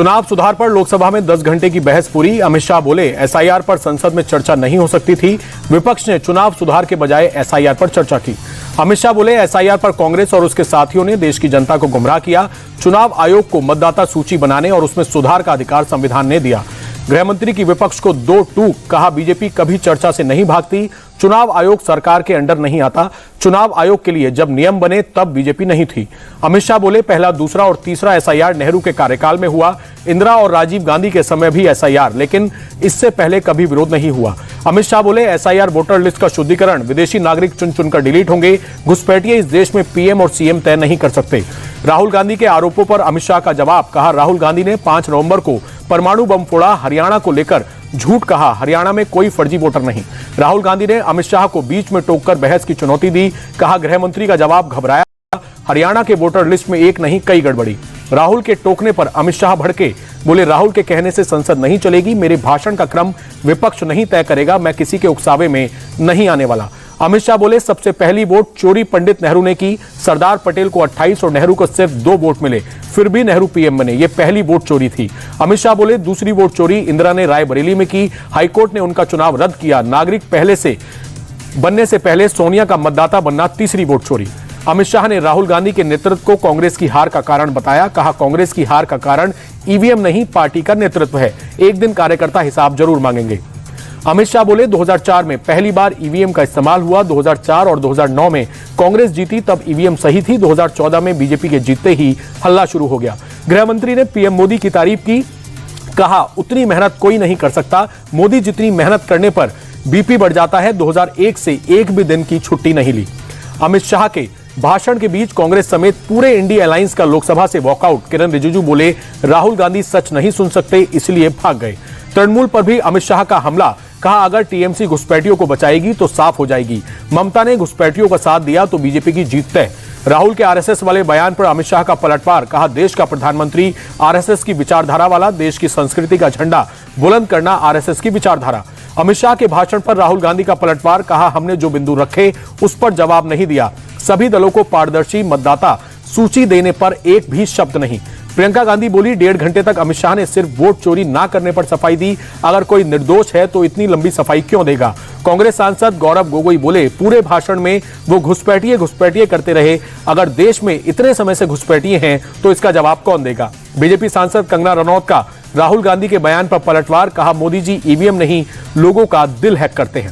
चुनाव सुधार पर लोकसभा में 10 घंटे की बहस पूरी। अमित शाह बोले एसआईआर पर संसद में चर्चा नहीं हो सकती थी। विपक्ष ने चुनाव सुधार के बजाय एसआईआर पर चर्चा की। अमित शाह बोले एसआईआर पर कांग्रेस और उसके साथियों ने देश की जनता को गुमराह किया। चुनाव आयोग को मतदाता सूची बनाने और उसमें सुधार का अधिकार संविधान ने दिया। गृह मंत्री की विपक्ष को दो टूक, कहा बीजेपी कभी चर्चा से नहीं भागती। चुनाव आयोग सरकार के अंडर नहीं आता। चुनाव आयोग के लिए जब नियम बने तब बीजेपी नहीं थी। अमित शाह बोले पहला, दूसरा और तीसरा एसआईआर नेहरू के कार्यकाल में हुआ। इंदिरा और राजीव गांधी के समय भी एसआईआर, लेकिन इससे पहले कभी विरोध नहीं हुआ। अमित शाह बोले एसआईआर वोटर लिस्ट का शुद्धिकरण, विदेशी नागरिक चुन चुनकर डिलीट होंगे। घुसपैठिए इस देश में पीएम और सीएम तय नहीं कर सकते। राहुल गांधी के आरोपों पर अमित शाह का जवाब, कहा राहुल गांधी ने 5 नवंबर को परमाणु बम फोड़ा। हरियाणा को लेकर झूठ कहा, हरियाणा में कोई फर्जी वोटर नहीं। राहुल गांधी ने अमित शाह को बीच में टोककर बहस की चुनौती दी। कहा गृह मंत्री का जवाब घबराया, हरियाणा के वोटर लिस्ट में एक नहीं कई गड़बड़ी। राहुल के टोकने पर अमित शाह भड़के, बोले राहुल के कहने से संसद नहीं चलेगी। मेरे भाषण का क्रम विपक्ष नहीं तय करेगा। मैं किसी के उकसावे में नहीं आने वाला। अमित शाह बोले सबसे पहली वोट चोरी पंडित नेहरू ने की। सरदार पटेल को 28 और नेहरू को सिर्फ 2 वोट मिले, फिर भी नेहरू पीएम बने। ये पहली वोट चोरी थी। अमित शाह बोले दूसरी वोट चोरी इंदिरा ने रायबरेली में की। हाईकोर्ट ने उनका चुनाव रद्द किया। नागरिक बनने से पहले सोनिया का मतदाता बनना तीसरी वोट चोरी। अमित शाह ने राहुल गांधी के नेतृत्व को कांग्रेस की हार का कारण बताया। कहा कांग्रेस की हार का कारण ईवीएम नहीं, पार्टी का नेतृत्व है। एक दिन कार्यकर्ता हिसाब जरूर मांगेंगे। अमित शाह बोले 2004 में पहली बार ईवीएम का इस्तेमाल हुआ। 2004 और 2009 में कांग्रेस जीती, तब ईवीएम सही थी। 2014 में बीजेपी के जीतते ही हल्ला शुरू हो गया। गृह मंत्री ने पीएम मोदी की तारीफ की। कहा उतनी मेहनत कोई नहीं कर सकता। मोदी जितनी मेहनत करने पर बीपी बढ़ जाता है। 2001 से एक भी दिन की छुट्टी नहीं ली। अमित शाह के भाषण के बीच कांग्रेस समेत पूरे इंडिया अलायंस का लोकसभा से वॉकआउट। किरण रिजिजू बोले राहुल गांधी सच नहीं सुन सकते, इसलिए भाग गए। तृणमूल पर भी अमित शाह का हमला। कहा अगर टीएमसी घुसपैठियों को बचाएगी तो साफ हो जाएगी। ममता ने घुसपैठियों का साथ दिया तो बीजेपी की जीत तय। राहुल के आरएसएस वाले बयान पर अमित शाह का पलटवार। कहा देश का प्रधानमंत्री आरएसएस की विचारधारा वाला, देश की संस्कृति का झंडा बुलंद करना आरएसएस की विचारधारा। अमित शाह के भाषण पर राहुल गांधी का पलटवार। कहा हमने जो बिंदु रखे उस पर जवाब नहीं दिया। सभी दलों को पारदर्शी मतदाता सूची देने पर एक भी शब्द नहीं। प्रियंका गांधी बोली 1.5 घंटे तक अमित शाह ने सिर्फ वोट चोरी ना करने पर सफाई दी। अगर कोई निर्दोष है तो इतनी लंबी सफाई क्यों देगा। कांग्रेस सांसद गौरव गोगोई बोले पूरे भाषण में वो घुसपैठिए करते रहे। अगर देश में इतने समय से घुसपैठिए हैं तो इसका जवाब कौन देगा। बीजेपी सांसद कंगना रनौत का राहुल गांधी के बयान पर पलटवार। कहा मोदी जी ईवीएम नहीं, लोगों का दिल हैक करते हैं।